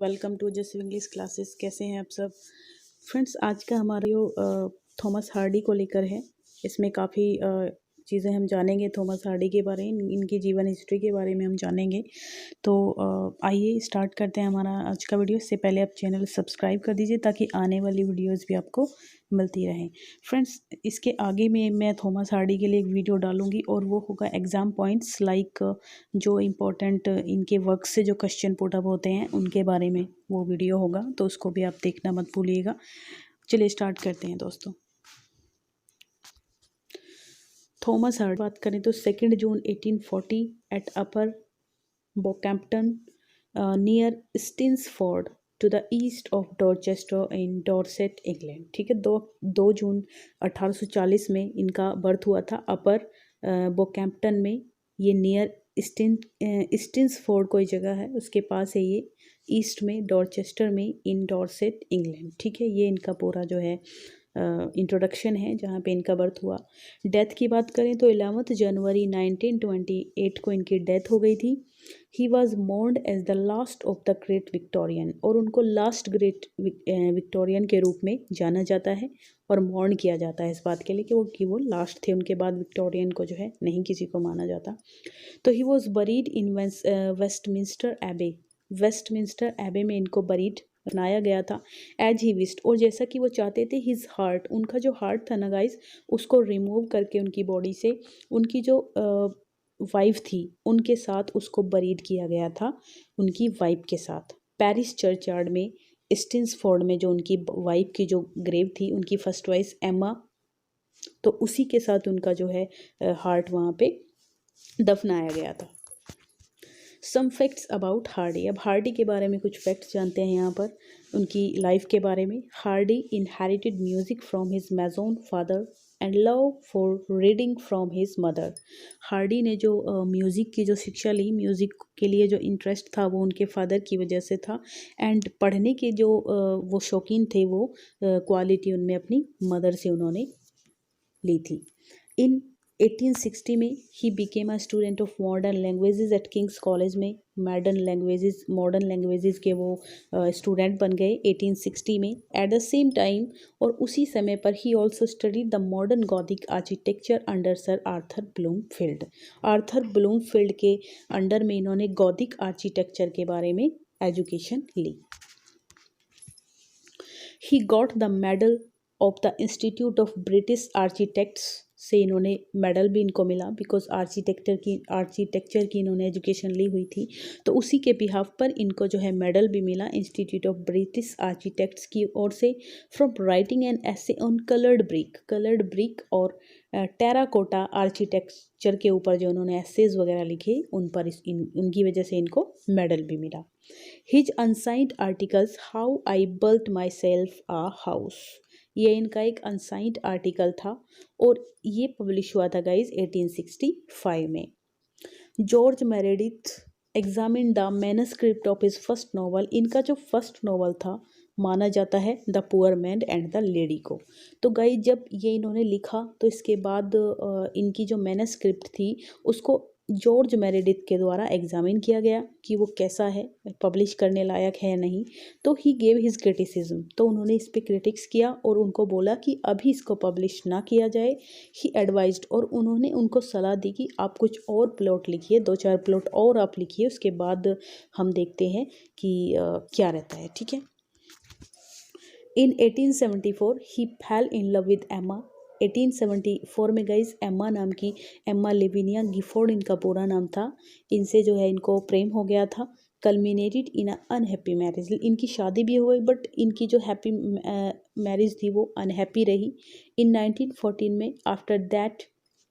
Welcome to just English classes. कैसे हैं आप सब फ्रेंड्स? आज का हमारा थॉमस हार्डी को लेकर है। इसमें काफ़ी चीज़ें हम जानेंगे थॉमस हार्डी के बारे में, इनकी जीवन हिस्ट्री के बारे में हम जानेंगे। तो आइए स्टार्ट करते हैं हमारा आज का वीडियो। इससे पहले आप चैनल सब्सक्राइब कर दीजिए ताकि आने वाली वीडियोस भी आपको मिलती रहें। फ्रेंड्स, इसके आगे में मैं थॉमस हार्डी के लिए एक वीडियो डालूंगी और वो होगा एग्ज़ाम पॉइंट्स, लाइक जो इम्पोर्टेंट इनके वर्क से जो क्वेश्चन पुट अप होते हैं उनके बारे में वो वीडियो होगा, तो उसको भी आप देखना मत भूलिएगा। चलिए स्टार्ट करते हैं दोस्तों। थॉमस हार्डी बात करें तो 2 June 1840 at Upper Bockhampton near Stinsford to the east of Dorchester in Dorset England. ठीक है, 2 जून 1840 में इनका बर्थ हुआ था। अपर बोकैम्पटन में, ये नियर स्टिन्सफोर्ड कोई जगह है उसके पास है ये, ईस्ट में डॉर्चेस्टर में इन डॉर्सेट इंग्लैंड। ठीक है, ये इनका पूरा जो है इंट्रोडक्शन है जहाँ पे इनका बर्थ हुआ। डेथ की बात करें तो 11 जनवरी 1928 को इनकी डेथ हो गई थी। He was mourned as the last of the great Victorian, और उनको लास्ट ग्रेट विक्टोरियन के रूप में जाना जाता है और मॉर्न किया जाता है इस बात के लिए कि वो लास्ट थे। उनके बाद विक्टोरियन को जो है नहीं किसी को माना जाता। तो he was buried in Westminster एबे। वेस्टमिंस्टर एबे में इनको बरीड बनाया गया था एज ही विस्ट, और जैसा कि वो चाहते थे। हिज हार्ट, उनका जो हार्ट था ना गाइस, उसको रिमूव करके उनकी बॉडी से उनकी जो वाइफ थी उनके साथ उसको बरीड किया गया था, उनकी वाइफ के साथ पेरिस चर्चयार्ड में स्टिन्सफोर्ड में। जो उनकी वाइफ की जो ग्रेव थी, उनकी फर्स्ट वाइफ एम्मा, तो उसी के साथ उनका जो है हार्ट वहाँ पे दफनाया गया था। Some facts about Hardy. अब हार्डी के बारे में कुछ फैक्ट्स जानते हैं यहाँ पर, उनकी लाइफ के बारे में। Hardy inherited music from his mason father and love for reading from his mother. Hardy ने जो म्यूज़िक की जो शिक्षा ली, म्यूज़िक के लिए जो इंटरेस्ट था वो उनके फादर की वजह से था, एंड पढ़ने के जो वो शौकीन थे वो क्वालिटी उनमें अपनी मदर से उन्होंने ली थी। इन 1860 में he became a student of modern languages at King's College में। मॉडर्न लैंग्वेजेस के वो स्टूडेंट बन गए 1860 में। एट द सेम टाइम, और उसी समय पर, he also studied the modern Gothic architecture under Sir Arthur Blomfield. Arthur Blomfield के अंडर में इन्होंने गॉथिक आर्किटेक्चर के बारे में एजुकेशन ली। He got the medal of the Institute of British Architects से इन्होंने मेडल भी इनको मिला, बिकॉज आर्किटेक्चर की इन्होंने एजुकेशन ली हुई थी, तो उसी के बिहाफ पर इनको जो है मेडल भी मिला इंस्टीट्यूट ऑफ ब्रिटिश आर्किटेक्ट्स की ओर से। From writing an essay on coloured brick और टेराकोटा आर्किटेक्चर के ऊपर जो उन्होंने एसेज वगैरह लिखे, उन पर उनकी वजह से इनको मेडल भी मिला। His unsigned articles how I built myself a house, ये इनका एक अनसाइंड आर्टिकल था और ये पब्लिश हुआ था गाइज 1865 में। George Meredith examine the manuscript of his first novel. इनका जो फर्स्ट नॉवल था माना जाता है the poor man and the lady को। तो गाइज जब ये इन्होंने लिखा तो इसके बाद इनकी जो मैनस्क्रिप्ट थी उसको जॉर्ज मेरेडिथ के द्वारा एग्जामिन किया गया कि वो कैसा है, पब्लिश करने लायक है या नहीं। तो ही गेव हिज क्रिटिसिज्म, तो उन्होंने इस पर क्रिटिक्स किया और उनको बोला कि अभी इसको पब्लिश ना किया जाए। ही एडवाइज्ड, और उन्होंने उनको सलाह दी कि आप कुछ और प्लॉट लिखिए, 2-4 प्लॉट और आप लिखिए, उसके बाद हम देखते हैं कि क्या रहता है। ठीक है। In 1874 he fell in love with Emma. 1874 में गाइज एम्मा नाम की, एम्मा लेविनिया गिफोर्ड इनका पूरा नाम था, इनसे जो है इनको प्रेम हो गया था। Culminated in a unhappy marriage, इनकी शादी भी हो गई बट इनकी जो हैप्पी मैरिज थी वो अनहैप्पी रही। इन 1914 में आफ्टर दैट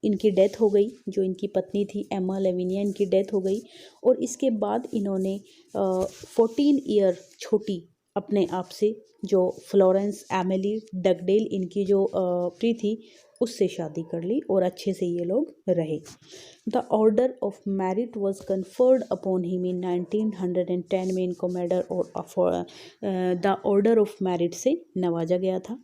इनकी डेथ हो गई, जो इनकी पत्नी थी एम्मा लेविनिया, इनकी डेथ हो गई। और इसके बाद इन्होंने 14 ईयर छोटी अपने आप से जो फ्लोरेंस एमिली डगडेल इनकी जो प्री थी उससे शादी कर ली और अच्छे से ये लोग रहे। The order of merit was conferred upon him in 1910 में इनको मेडल और द ऑर्डर ऑफ मेरिट से नवाजा गया था।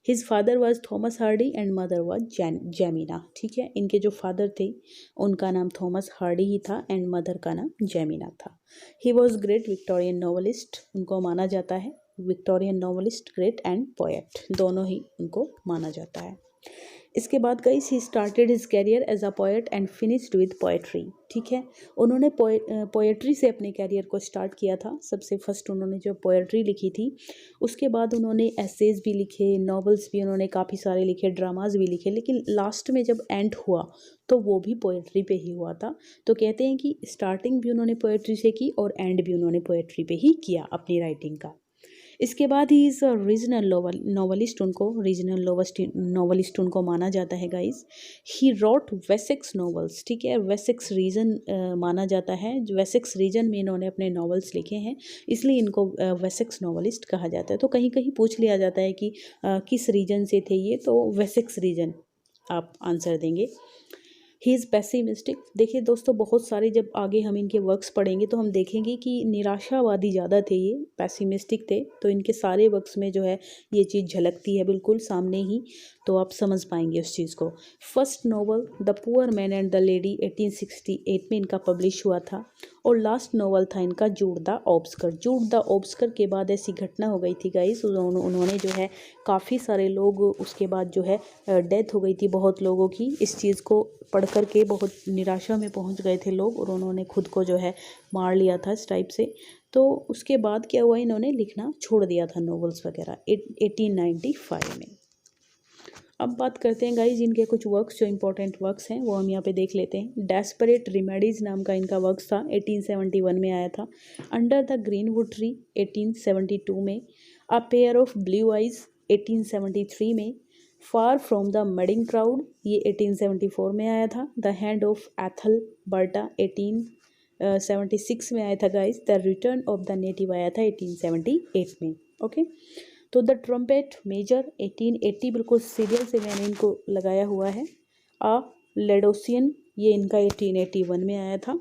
His father was Thomas Hardy and mother was Jemima. ठीक है, इनके जो फादर थे उनका नाम थॉमस हार्डी ही था एंड मदर का नाम जेमिना था। He was great Victorian novelist, उनको माना जाता है Victorian novelist, great and poet, दोनों ही उनको माना जाता है। इसके बाद guys he started his career as a poet and finished with poetry. ठीक है, उन्होंने पोएट्री से अपने कैरियर को स्टार्ट किया था। सबसे फर्स्ट उन्होंने जो पोएट्री लिखी थी, उसके बाद उन्होंने एसेज भी लिखे, नॉवेल्स भी उन्होंने काफ़ी सारे लिखे, ड्रामाज भी लिखे, लेकिन लास्ट में जब एंड हुआ तो वो भी पोएट्री पे ही हुआ था। तो कहते हैं कि स्टार्टिंग भी उन्होंने पोएट्री से की और एंड भी उन्होंने पोएट्री पे ही किया अपनी राइटिंग का। इसके बाद ही इज़ रीजनल नॉवलिस्ट, उनको रीजनल नॉवलिस्ट उनको माना जाता है गाइस। ही रॉट वेसेक्स नॉवेल्स। ठीक है, वेसेक्स रीजन माना जाता है, जो वेसेक्स रीजन में इन्होंने अपने नॉवेल्स लिखे हैं, इसलिए इनको वेसेक्स नॉवलिस्ट कहा जाता है। तो कहीं कहीं पूछ लिया जाता है कि किस रीजन से थे ये, तो वेसेक्स रीजन आप आंसर देंगे। He is pessimistic. देखिए दोस्तों, बहुत सारे जब आगे हम इनके वर्क्स पढ़ेंगे तो हम देखेंगे कि निराशावादी ज़्यादा थे, ये पेसिमिस्टिक थे। तो इनके सारे वर्क्स में जो है ये चीज़ झलकती है बिल्कुल सामने ही, तो आप समझ पाएंगे उस चीज़ को। First novel the poor man and the lady 1868 में इनका पब्लिश हुआ था, और लास्ट नॉवल था इनका जूड द ऑब्स्कर। जूड द ऑब्स्कर के बाद ऐसी घटना हो गई थी गाइस, उन्होंने जो है काफ़ी सारे लोग उसके बाद जो है डेथ हो गई थी बहुत लोगों की। इस चीज़ को पढ़ कर के बहुत निराशा में पहुंच गए थे लोग, और उन्होंने खुद को जो है मार लिया था इस टाइप से। तो उसके बाद क्या हुआ, इन्होंने लिखना छोड़ दिया था नॉवेल्स वगैरह 1895 में। अब बात करते हैं गाइज इनके कुछ वर्क्स, जो इंपॉर्टेंट वर्क्स हैं वो हम यहाँ पे देख लेते हैं। डेस्परेट रेमेडीज नाम का इनका वर्क्स था, 1871 में आया था। अंडर द ग्रीनवुड ट्री 1872 में। A pair of blue eyes 1873 में। Far from the madding crowd ये 1874 में आया था। द हैंड ऑफ एथल बर्टा 1876 में आया था guys. The return of the native आया था 1878 में। ओके, तो द ट्रम्पेट मेजर 1880, बिल्कुल सीरियल से मैंने इनको लगाया हुआ है। आ लेडोसियन ये इनका 1881 में आया था।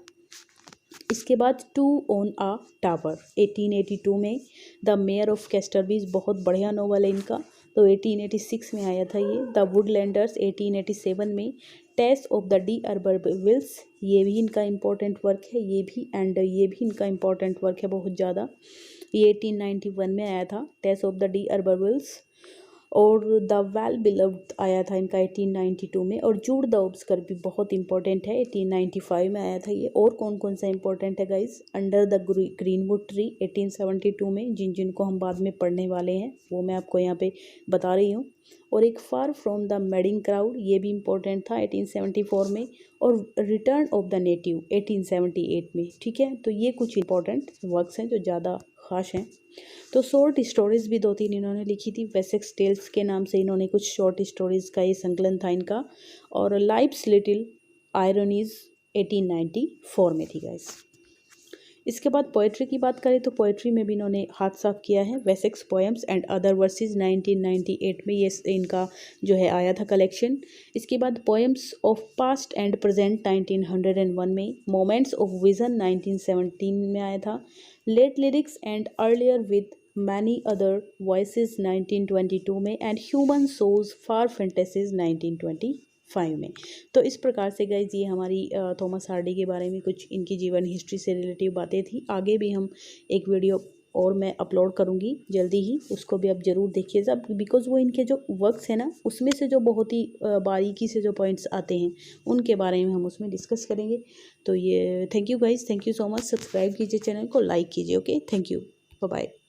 इसके बाद टू ऑन आ टावर 1882 में। द मेयर ऑफ कैस्टरबीज बहुत बढ़िया नॉवल है इनका, तो 1886 में आया था ये। द वुडलैंडर्स 1887 में। टेस्ट ऑफ द डी अर्बरविल्स ये भी इनका इम्पोर्टेंट वर्क है, ये भी इनका इम्पोर्टेंट वर्क है बहुत ज़्यादा। ये 1891 में आया था, टेस्ट ऑफ द डी अर्बरविल्स। और द वेल बिलव्ड आया था इनका 1892 में। और जूड द ऑब्स्कर भी बहुत इंपॉर्टेंट है, 1895 में आया था ये। और कौन कौन सा इंपॉर्टेंट है guys, under the greenwood tree 1872 में, जिनको हम बाद में पढ़ने वाले हैं वो मैं आपको यहाँ पे बता रही हूँ। और एक far from the madding crowd ये भी इम्पोर्टेंट था 1874 में। और रिटर्न ऑफ द नेटिव 1878 में। ठीक है, तो ये कुछ इंपॉर्टेंट वर्क्स हैं जो ज़्यादा खास हैं। तो शॉर्ट स्टोरीज भी 2-3 इन्होंने लिखी थी, वेसेक्स टेल्स के नाम से इन्होंने कुछ शॉर्ट स्टोरीज का ये संकलन था इनका। और लाइफ्स लिटिल आयरनीज 1894 में थी गाइस। इसके बाद पोएट्री की बात करें तो पोएट्री में भी इन्होंने हाथ साफ किया है। Wessex poems and other versus 1998 में ये इनका जो है आया था कलेक्शन। इसके बाद poems of past and present 1901 में। मोमेंट्स ऑफ विजन 1917 में आया था। Late lyrics and earlier with many other voices 1922 में। And human souls far fantasies 1925 में। तो इस प्रकार से गाइज ये हमारी थॉमस हार्डी के बारे में कुछ इनकी जीवन हिस्ट्री से रिलेटिव बातें थी। आगे भी हम एक वीडियो और मैं अपलोड करूँगी जल्दी ही, उसको भी आप ज़रूर देखिएगा, बिकॉज़ वो इनके जो वर्क्स हैं ना उसमें से जो बहुत ही बारीकी से जो पॉइंट्स आते हैं उनके बारे में हम उसमें डिस्कस करेंगे। तो ये thank you guys, thank you so much. Subscribe कीजिए चैनल को, लाइक कीजिए। Okay, thank you, bye bye.